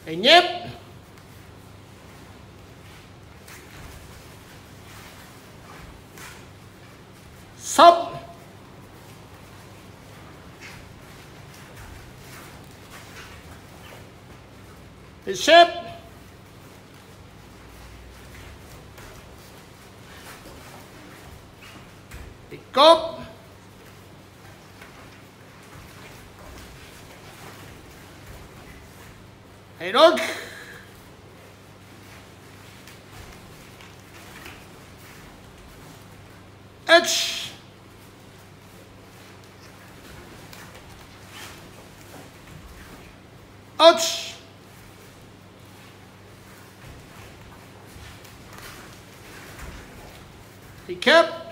Thì nhép. Sốc. Thì xếp. Thì cốp. Thì rút. H. H. Thì kép.